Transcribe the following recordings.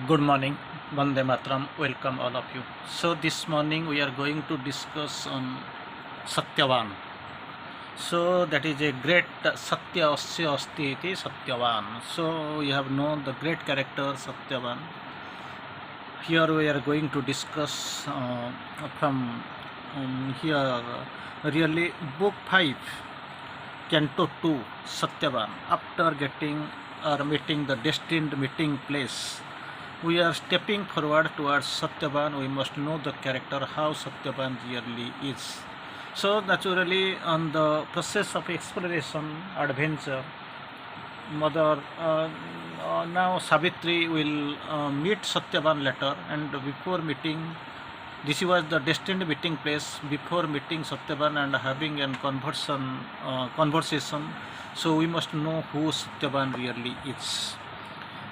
Good morning, Vande Matram. Welcome all of you. So this morning we are going to discuss on Satyaban. So that is a great Satya Asya Asti iti Satyavan. So you have known the great character Satyavan. Here we are going to discuss from here really book 5, Canto 2, Satyavan. After getting or meeting the destined meeting place, we are stepping forward towards Satyaban. We must know the character, how Satyaban really is. So naturally, on the process of exploration, adventure, mother now Savitri will meet Satyavan later, and before meeting, this was the destined meeting place. Before meeting Satyavan and having a conversation, so we must know who Satyavan really is.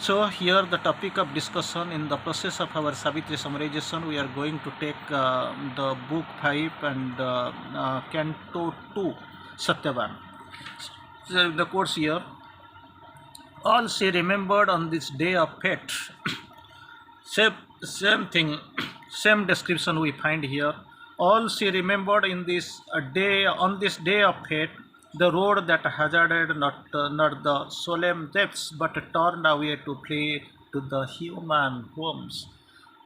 So here the topic of discussion in the process of our Savitri summarization, we are going to take the book 5 and Canto 2 Satyavan. So the quotes here, all she remembered on this day of fate. Same thing, same description we find here. All she remembered in this day, on this day of fate, the road that hazarded not the solemn depths, but turned away to flee to the human homes.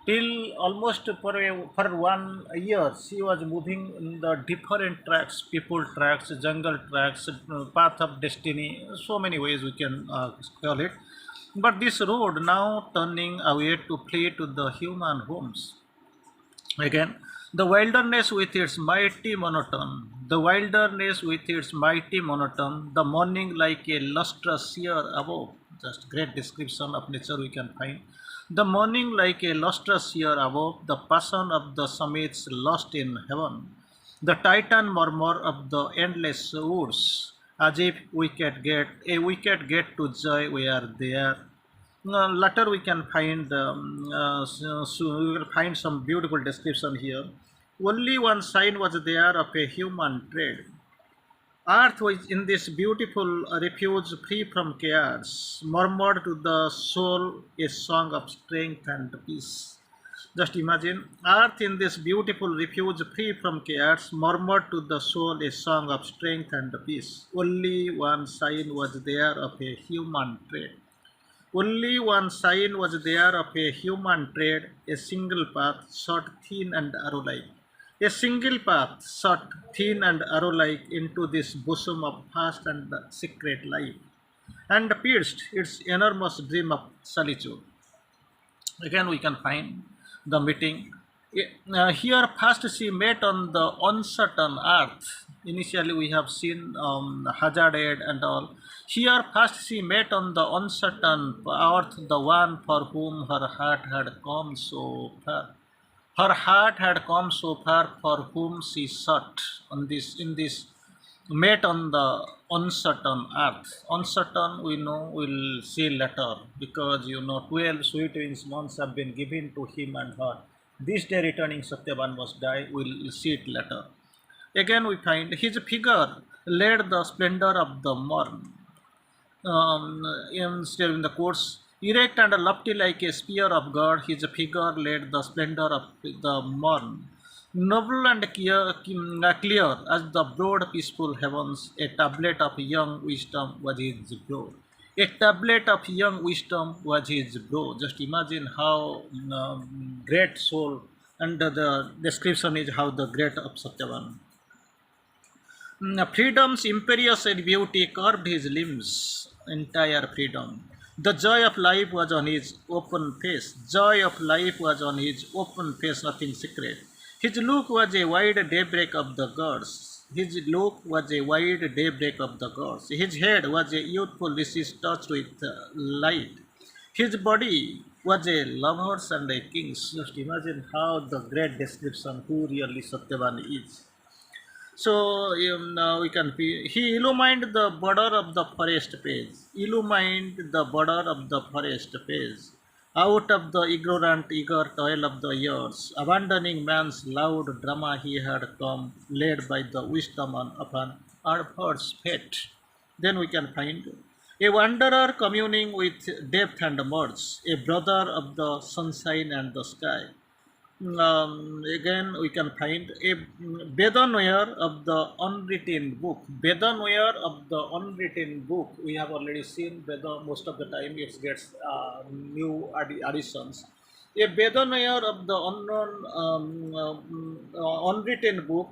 Till almost for 1 year, she was moving in the different tracks, people tracks, jungle tracks, path of destiny, so many ways we can call it. But this road now turning away to flee to the human homes. Again, the wilderness with its mighty monotone, the wilderness with its mighty monotone, the morning like a lustrous seer above. Just great description of nature we can find. The morning like a lustrous seer above, the passion of the summits lost in heaven, the titan murmur of the endless woods, as if we could get to joy we are there. Later we can find so we will find some beautiful description here. Only one sign was there of a human tread. Earth was in this beautiful refuge free from chaos, murmured to the soul a song of strength and peace. Just imagine, earth in this beautiful refuge free from chaos, murmured to the soul a song of strength and peace. Only one sign was there of a human tread. Only one sign was there of a human tread, a single path, short, thin, and arrow-like. A single path, short, thin, and arrow-like into this bosom of vast and secret life, and pierced its enormous dream of solitude. Again, we can find the meeting. Here, first she met on the uncertain earth. Initially, we have seen hazarded and all. Here, first she met on the uncertain earth, the one for whom her heart had come so far. Her heart had come so far, for whom she sought on this in this met on the uncertain earth. Uncertain, we know, we'll see later, because 12 sweet wings months have been given to him and her. This day returning Satyavan must die, we'll see it later. Again, we find his figure led the splendor of the morn. Still in the course, erect and lofty like a spear of God, his figure led the splendor of the morn. Noble and clear as the broad peaceful heavens, a tablet of young wisdom was his brow. A tablet of young wisdom was his brow. Just imagine how great soul, and the description is how the great of Satyavan. Freedom's imperious beauty curved his limbs, entire freedom. The joy of life was on his open face. Joy of life was on his open face, nothing secret. His look was a wide daybreak of the gods. His look was a wide daybreak of the gods. His head was a youthful disease touched with light. His body was a lover's and a king's. Just imagine how the great description who really Satyavan is. So we can he illumined the border of the forest page. Illumined the border of the forest page. Out of the ignorant, eager toil of the years, abandoning man's loud drama, he had come, led by the wisdom of an adverse fate. Then we can find A wanderer communing with depth and merge, a brother of the sunshine and the sky. Again, we can find a Vedanoyar of the unwritten book. Vedanoyar of the unwritten book. We have already seen Veda most of the time. It gets new additions. A Vedanoyar of the unwritten book,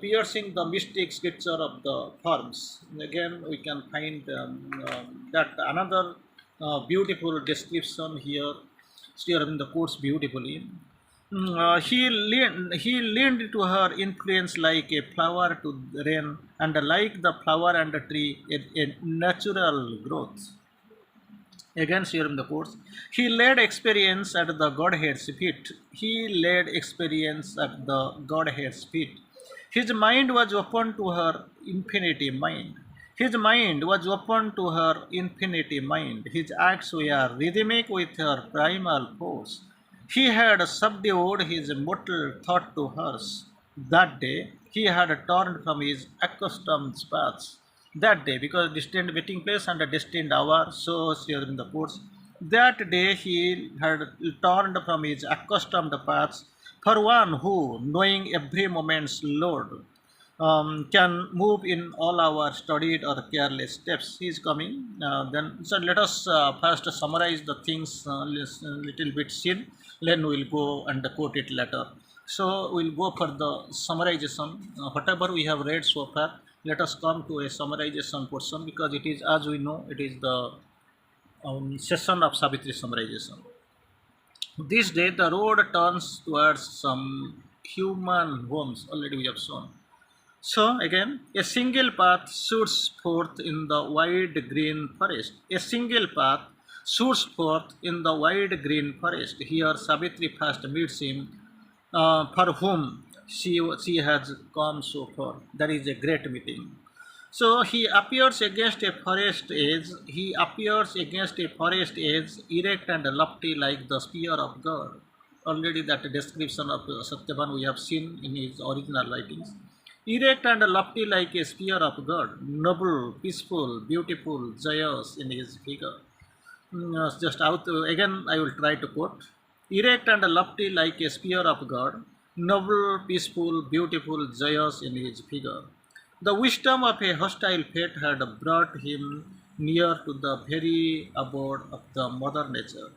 piercing the mystic scripture of the forms. Again, we can find that another beautiful description here. Still in the quotes beautifully. He leaned to her influence like a flower to rain, and like the flower and the tree, a natural growth. Again, here in the course, he led experience at the Godhead's feet. He led experience at the Godhead's feet. His mind was open to her infinity mind. His mind was open to her infinity mind. His acts were rhythmic with her primal force. He had subdued his mortal thought to hers. That day, he had turned from his accustomed paths. That day, because distant waiting place and a destined hour, so here in the quotes. That day, he had turned from his accustomed paths for one who, knowing every moment's load, can move in all our studied or careless steps. He is coming. Then, so let us first summarize the things little bit seen. Then we'll go and quote it later. So we'll go for the summarization. Whatever we have read so far, let us come to a summarization portion because it is, as we know, it is the session of Savitri summarization. This day, the road turns towards some human homes. Already we have shown. So again, a single path shoots forth in the wide green forest. A single path shoots forth in the wide green forest. Here, Savitri first meets him, for whom she has come so far. That is a great meeting. So he appears against a forest edge. He appears against a forest edge, erect and lofty like the spear of God. Already that description of Satyaban we have seen in his original writings. Erect and lofty like a spear of God, noble, peaceful, beautiful, joyous in his figure. Just out again, I will try to quote. Erect and lofty like a spear of God, noble, peaceful, beautiful, joyous in his figure. The wisdom of a hostile fate had brought him near to the very abode of the mother nature.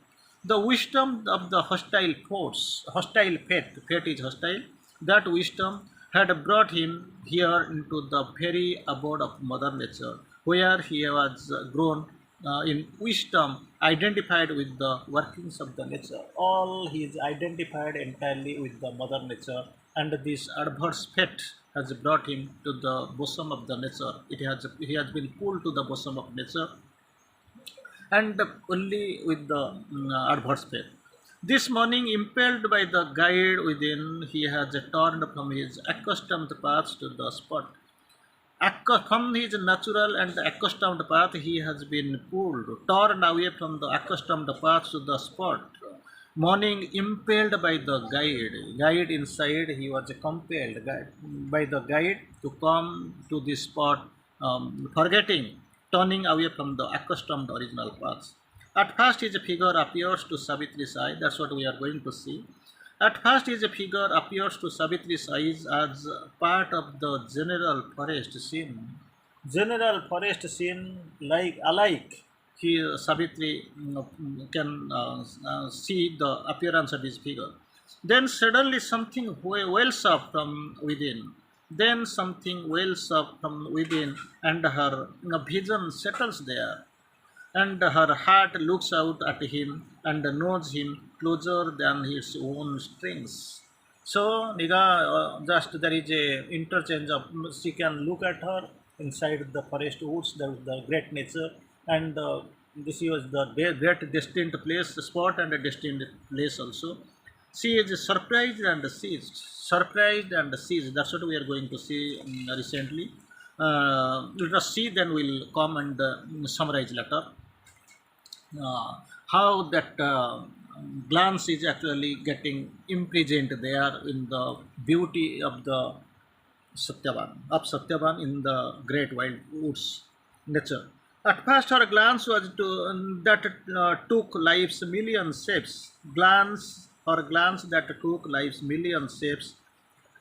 The wisdom of the hostile fate is hostile, that wisdom had brought him here into the very abode of mother nature, where he was grown in wisdom, identified with the workings of the nature. All he is identified entirely with the mother nature, and this adverse fate has brought him to the bosom of the nature. He has been pulled to the bosom of nature, and only with the adverse fate. This morning, impelled by the guide within, he has turned from his accustomed paths to the spot. From his natural and accustomed path, he has been pulled, torn away from the accustomed path to the spot. Morning, impelled by the guide inside, he was compelled by the guide to come to this spot, forgetting, turning away from the accustomed original paths. At first, his figure appears to Savitri's eye. That's what we are going to see. At first, his figure appears to Savitri's eyes as part of the general forest scene. General forest scene, like alike, Savitri can see the appearance of his figure. Then suddenly something wells up from within. Then something wells up from within, and her vision settles there, and her heart looks out at him and knows him closer than his own strings. So, Niga, just there is a interchange of she can look at her inside the forest woods, the great nature, and this was the great destined place, spot, and a destined place also. She is surprised and seized. Surprised and seized. That's what we are going to see recently. Let us see, then we'll come and summarize later how that glance is actually getting imprisoned there in the beauty of the Satyaban in the great wild woods nature. At first, her glance was that took life's million shapes. Her glance that took life's million shapes,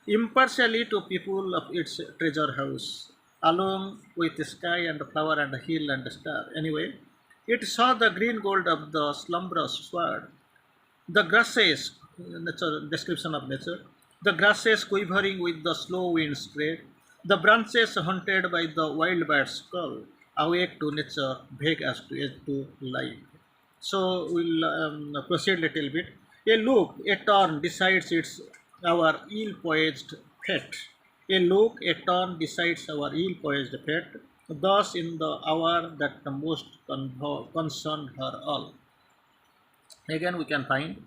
impartially to people of its treasure house, along with the sky and flower and hill and star. Anyway, it saw the green gold of the slumberous sword, the grasses, nature description of nature, the grasses quivering with the slow wind spread, the branches haunted by the wild bird's call, awake to nature, vague as to life. So we'll proceed little bit. A look, a turn decides it's our ill-poised fate. A look, a turn decides our ill-poised fate. Thus, in the hour that the most concerned her all. Again, we can find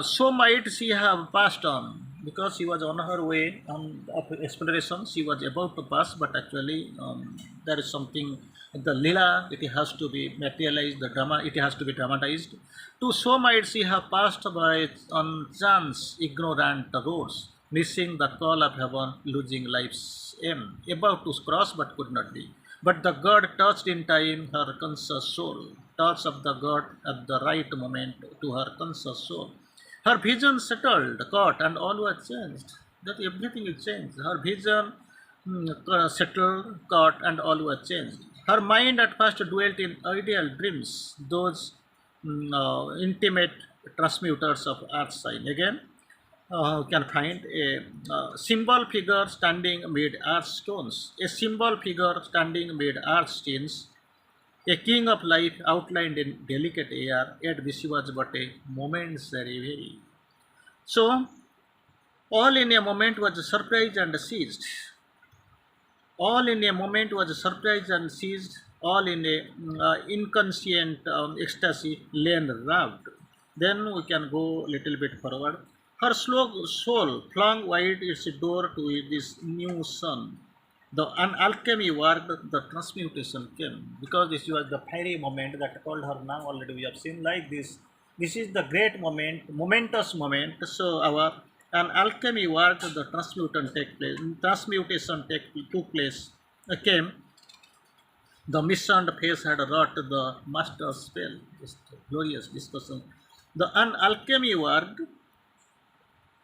so might she have passed on because she was on her way of exploration. She was about to pass, but actually there is something. The lila it has to be materialized. The drama it has to be dramatized. To so might she have passed by on chance ignorant roads, missing the call of heaven, losing life's aim, about to cross but could not be. But the God touched in time her conscious soul, touch of the God at the right moment to her conscious soul. Her vision settled, caught, and all was changed. That everything is changed. Her vision settled, caught, and all was changed. Her mind at first dwelt in ideal dreams, those intimate transmuters of earth sign. Again, can find a symbol figure standing amid earth stones, a symbol figure standing amid earth stones, a king of life outlined in delicate air, yet this was but a momentary very. So, all in a moment was surprised and seized. All in a moment was surprised and seized. All in a inconscient ecstasy, lane raved. Then we can go little bit forward. Her slow soul flung wide its door to this new sun. The an alchemy worked, the transmutation came. Because this was the fiery moment that called her now already we have seen like this. This is the great moment, momentous moment. So our an alchemy worked, the took place, came. The missioned face had wrought the master spell. Just glorious discussion. The an alchemy worked,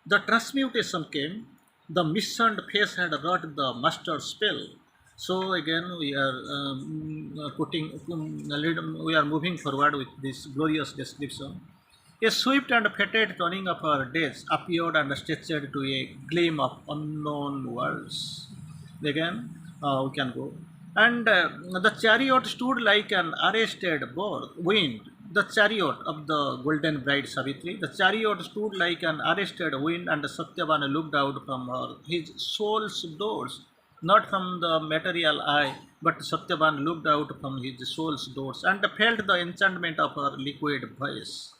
the transmutation came, the missioned face had wrought the master spell. So again, we are we are moving forward with this glorious description. A swift and fated turning of our days appeared and stretched to a gleam of unknown worlds. Again, we can go. And the chariot stood like an arrested wind. The chariot of the golden bride Savitri. The chariot stood like an arrested wind, and Satyaban looked out from his soul's doors, not from the material eye, but Satyaban looked out from his soul's doors and felt the enchantment of her liquid voice.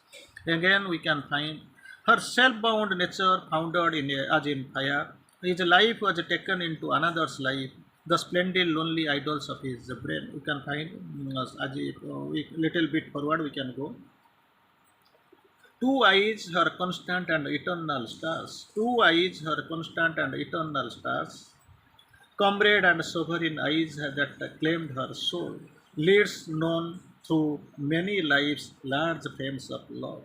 Again, we can find her self-bound nature foundered as in fire. His life was taken into another's life. The splendid, lonely idols of his brain. We can find as if little bit forward we can go. Two eyes, her constant and eternal stars. Two eyes, her constant and eternal stars. Comrade and sovereign eyes that claimed her soul. Leads known through many lives, large flames of love.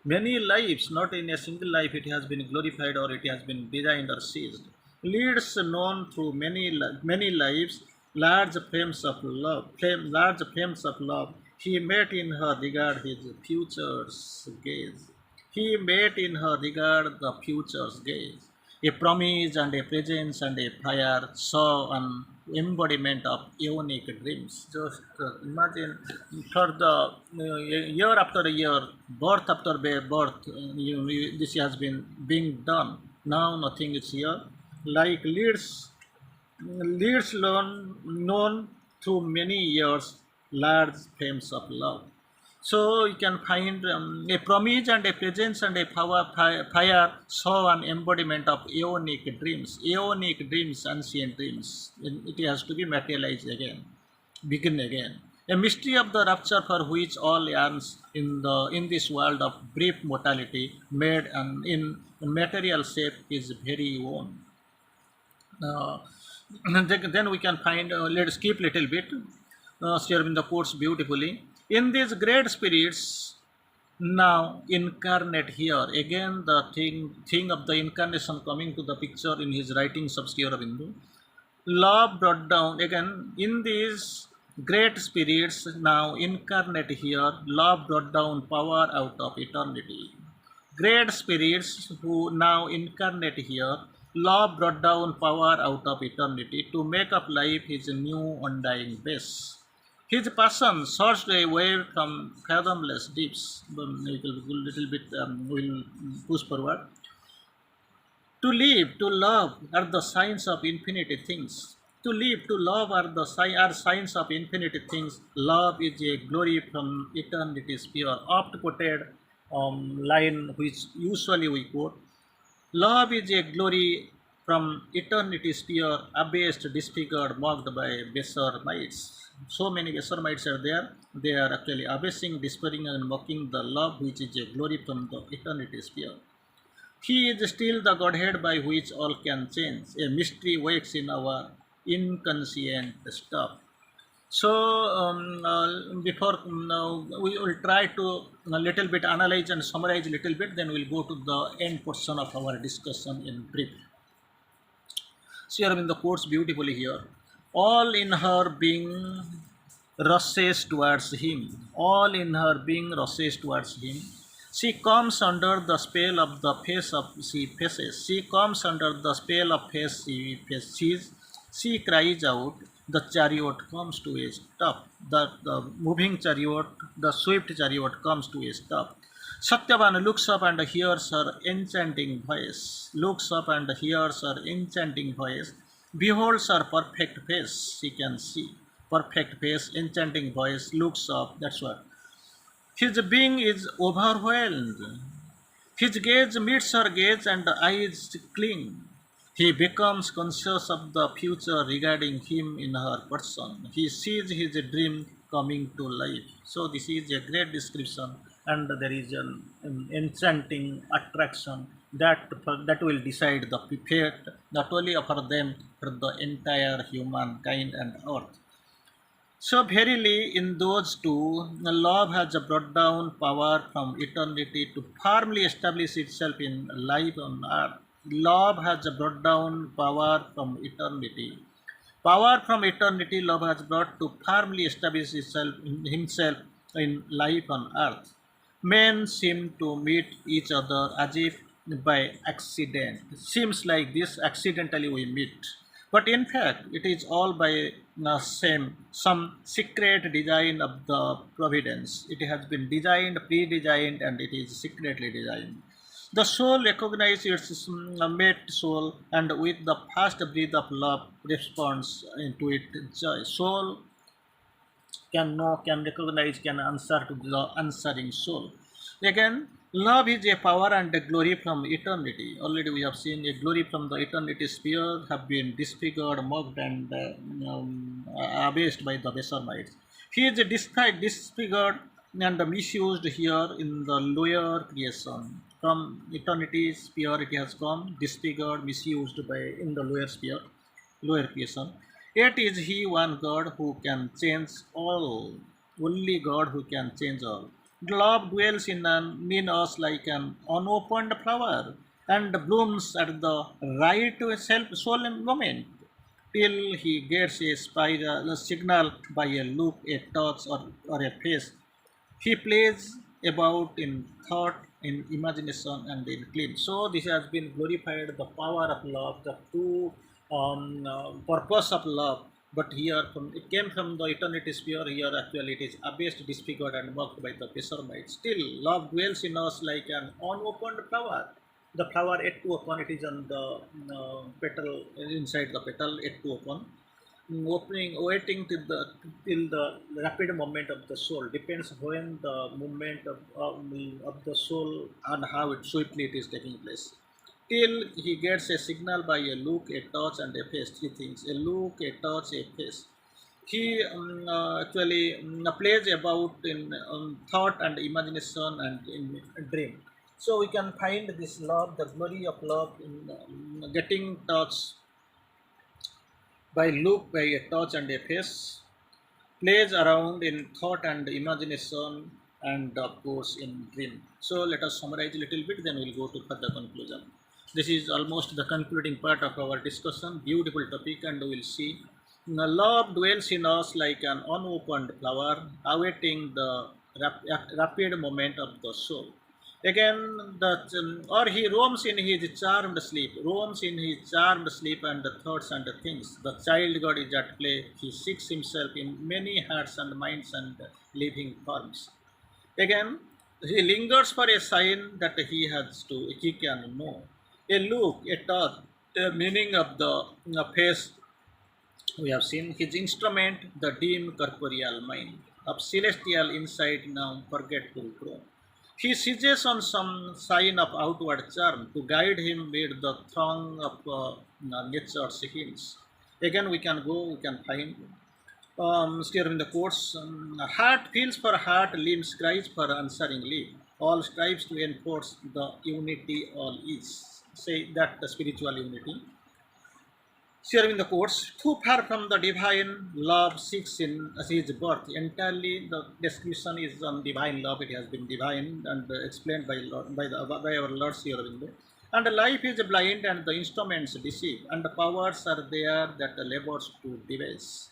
Many lives, not in a single life, it has been glorified or it has been designed or seized. Leads known through many lives, large flames of love, large flames of love. He met in her regard his future's gaze. He met in her regard the future's gaze. A promise and a presence and a fire saw an embodiment of unique dreams. Just imagine for the year after year, birth after birth, this has been being done. Now nothing is here. Like leads known through many years, large fames of love. So you can find a promise and a presence and a fire saw an embodiment of aeonic dreams, ancient dreams. It has to be materialized again, begin again. A mystery of the rapture for which all yearns in this world of brief mortality, made and in material shape is very own. Uh, then we can find, let's skip little bit. Sri Aurobindo quotes beautifully. In these great spirits, now incarnate here. Again, the thing of the incarnation coming to the picture in his writings of Sri Aurobindo. Love brought down again in these great spirits now incarnate here. Love brought down power out of eternity. Great spirits who now incarnate here, love brought down power out of eternity to make up life his new undying base. His passion sourced a wave from fathomless deeps. Little bit will push forward. To live, to love are the signs of infinity things. To live, to love are signs of infinity things. Love is a glory from eternity's pure. Oft quoted line which usually we quote. Love is a glory from eternity's pure, abased, disfigured, mocked by baser mites. So many baser mites are there. They are actually abasing, despairing, and mocking the love which is a glory from the eternity's pure. He is still the Godhead by which all can change. A mystery wakes in our inconscient stuff. So, before we will try to a little bit analyze and summarize a little bit, then we'll go to the end portion of our discussion in brief. Sri Aurobindo quotes beautifully here. All in her being rushes towards him. All in her being rushes towards him. She comes under the spell of the face of she faces. She comes under the spell of face she faces. She cries out. The chariot comes to a stop. The moving chariot, the swift chariot comes to a stop. Satyaban looks up and hears her enchanting voice. Looks up and hears her enchanting voice. Beholds her perfect face. She can see. Perfect face, enchanting voice, looks up. That's what. His being is overwhelmed. His gaze meets her gaze and eyes cling. He becomes conscious of the future regarding him in her person. He sees his dream coming to life. So this is a great description, and there is an enchanting attraction that will decide the fate not only for them but the entire humankind and earth. So verily, in those two, love has brought down power from eternity to firmly establish itself in life on earth. Love has brought down power from eternity. Power from eternity, love has brought to firmly establish itself in himself in life on earth. Men seem to meet each other as if by accident. It seems like this accidentally we meet. But in fact, it is all by some secret design of the providence. It has been designed, pre-designed, and it is secretly designed. The soul recognizes its mate soul, and with the first breath of love responds into it joy. Soul can know, can recognize, can answer to the answering soul. Again, love is a power and a glory from eternity. Already we have seen a glory from the eternity sphere have been disfigured, mocked, and abased by the Besarmites. He is disfigured and misused here in the lower creation. From eternity sphere it has come, disfigured, misused by in the lower sphere, lower creation. Yet is he one God who can change all, only God who can change all. Love dwells in us like an unopened flower and blooms at the right self solemn moment till he gets a signal by a look, a touch, or a face. He plays about in thought, in imagination, and in claim. So this has been glorified the power of love, the true purpose of love. But here, from it came from the eternity sphere. Here, actually, it is abased, disfigured, and mocked by the Besarmites. Still, love dwells in us like an unopened flower. The flower yet to open, it is on the petal inside the petal yet to open, opening, waiting till the rapid movement of the soul. Depends when the movement of the soul and how it swiftly it is taking place. Till he gets a signal by a look, a touch, and a face. Three things: a look, a touch, a face. He actually plays about in thought and imagination and in dream. So we can find this love, the glory of love, in getting touch by look, by a touch and a face. plays around in thought and imagination, and of course in dream. So let us summarize a little bit, then we'll go to further conclusion. This is almost the concluding part of our discussion. Beautiful topic, and we'll see. Now, love dwells in us like an unopened flower, awaiting the rapid moment of the soul. Again, or he roams in his charmed sleep, roams in his charmed sleep, and the thoughts and the things. The child God is at play. He seeks himself in many hearts and minds and living forms. Again, he lingers for a sign that he can know. A look, a touch, the meaning of the face we have seen. His instrument, the dim corporeal mind of celestial insight now forgetful grown. He seizes on some sign of outward charm to guide him mid the throng of nature's hints. Again, we can go, we can find still in the course. Heart feels for heart, limbs cries for answering lip. All strives to enforce the unity all is. Say that the spiritual unity. Sharing the quotes, too far from the divine love seeks in his birth. Entirely, the description is on divine love. It has been divine and explained by our Lord Sri Aurobindo. And life is blind, and the instruments deceive, and the powers are there that labors to devise.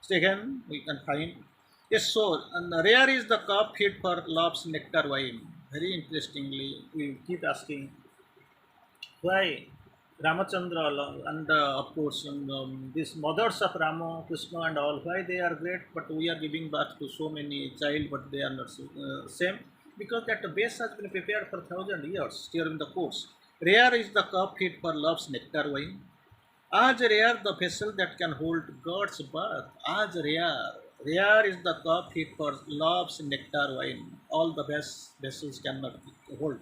So again, we can find a soul, and rare is the cup fit for love's nectar wine. Very interestingly, we keep asking why Ramachandra and of course these mothers of Rama, Krishna and all, why they are great, but we are giving birth to so many child, but they are not same, because that base has been prepared for 1,000 years during the course. Rare is the cup fit for love's nectar wine. As rare the vessel that can hold God's birth. As rare is the cup fit for love's nectar wine. All the best vessels cannot hold.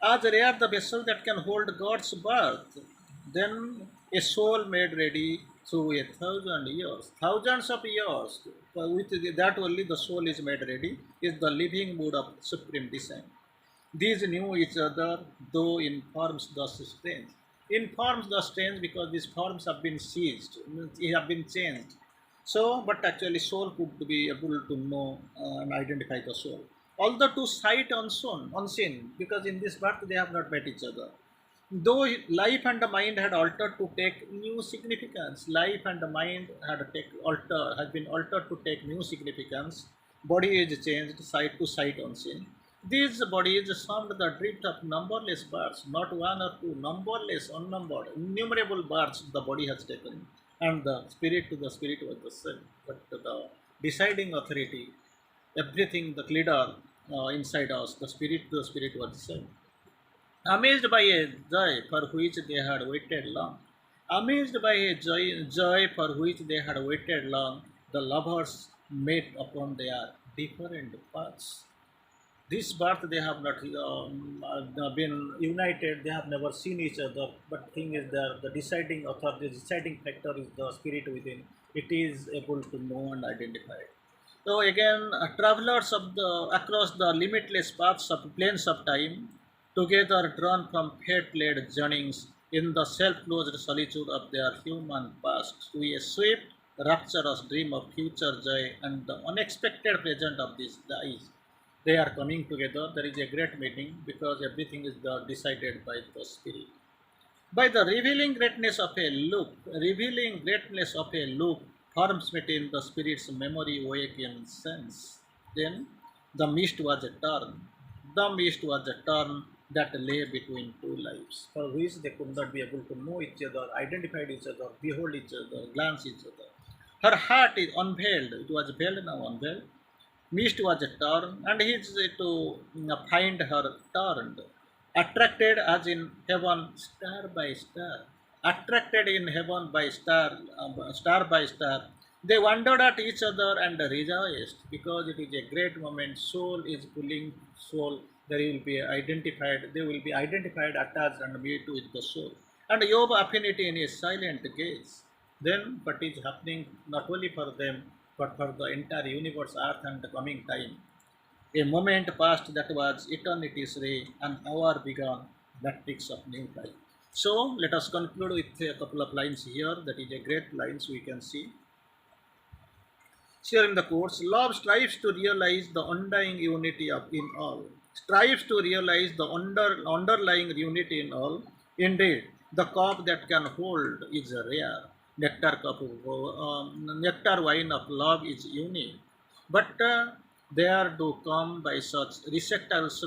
As rare the vessel that can hold God's birth, then a soul made ready through 1,000 years, thousands of years, with that only the soul is made ready, is the living mood of supreme design. These knew each other, though in forms thus strange. In forms thus strange because these forms have been seized, have been changed. So, but actually, soul could be able to know and identify the soul. Although to sight unseen, because in this birth they have not met each other. Though life and the mind had altered to take new significance, life and the mind had been altered to take new significance. Body is changed, sight to sight unseen. These bodies summed the drift of numberless births, not one or two, numberless, unnumbered, innumerable births the body has taken, and the spirit to the spirit was the same. But the deciding authority, everything, the leader inside us, the spirit to the spirit was the same. Amazed by a joy for which they had waited long, amazed by a joy for which they had waited long, the lovers met upon their different paths. This birth they have not been united, they have never seen each other, but thing is the deciding author, the deciding factor is the spirit within. It is able to know and identify. So again, travelers of the across the limitless paths of planes of time, together drawn from fate-led journeys in the self-closed solitude of their human past, to a swift, rapturous dream of future joy and the unexpected present of these days. They are coming together. There is a great meeting because everything is decided by the spirit. By the revealing greatness of a look, forms within the spirit's memory awakened sense. Then the mist was a turn. The mist was a turn that lay between two lives, for which they could not be able to know each other, identify each other, behold each other, glance each other. Her heart is unveiled. It was veiled, now unveiled. Mist was a turn, and he is to find her turned, attracted as in heaven, star by star, attracted in heaven by star by star. They wondered at each other and rejoiced because it is a great moment. Soul is pulling soul. There will be identified. They will be identified, attached, and made with the soul. And Yob affinity in a silent gaze. Then what is happening not only for them but for the entire universe, earth, and the coming time. A moment passed that was eternity's ray, an hour began, matrix of new life. So let us conclude with a couple of lines here. That is a great lines we can see. Here in the course, love strives to realize the undying unity of in all. Strives to realize the underlying unity in all. Indeed, the cup that can hold is rare. Nectar wine of love is unique. But they are to come by such receptacles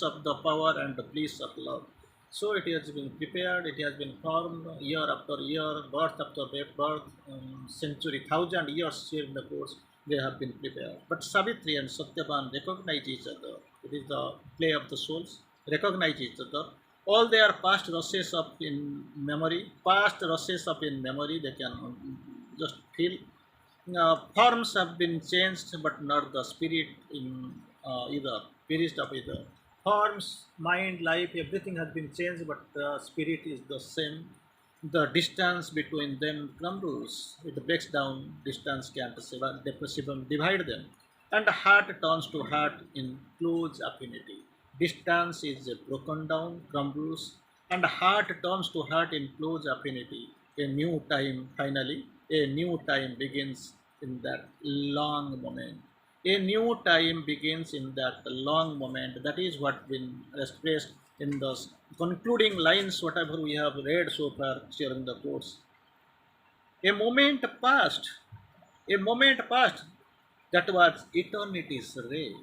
of the power and the bliss of love. So it has been prepared, it has been formed year after year, birth after birth, century, thousand years here in the course, they have been prepared. But Savitri and Satyaban recognize each other. It is the play of the souls, recognize each other. All their past rushes up in memory, they can just feel. Forms have been changed, but not the spirit in either. Spirit of either. Forms, mind, life, everything has been changed, but the spirit is the same. The distance between them crumbles. It breaks down. Distance can't divide them. And heart turns to heart in close affinity. Distance is broken down, crumbles, and heart turns to heart in close affinity. A new time, finally, a new time begins in that long moment. A new time begins in that long moment. That is what been expressed in the concluding lines, whatever we have read so far during the course. A moment passed, a moment passed that was eternity's ray.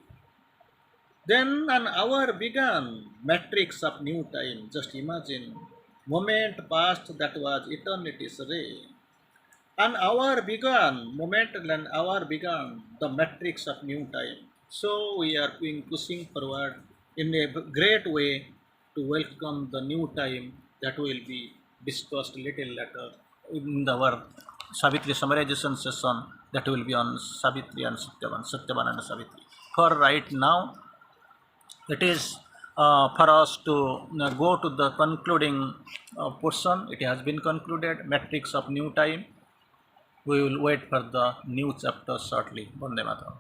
Then an hour began, matrix of new time. Just imagine, moment passed that was eternity's ray. An hour began, moment and hour began, the matrix of new time. So we are being pushing forward in a great way to welcome the new time that will be discussed little later in our Savitri summarization session that will be on Savitri and Satyavan and Savitri. For right now, it is for us to go to the concluding portion. It has been concluded, matrix of new time. We will wait for the new chapter shortly. Vande Mataram.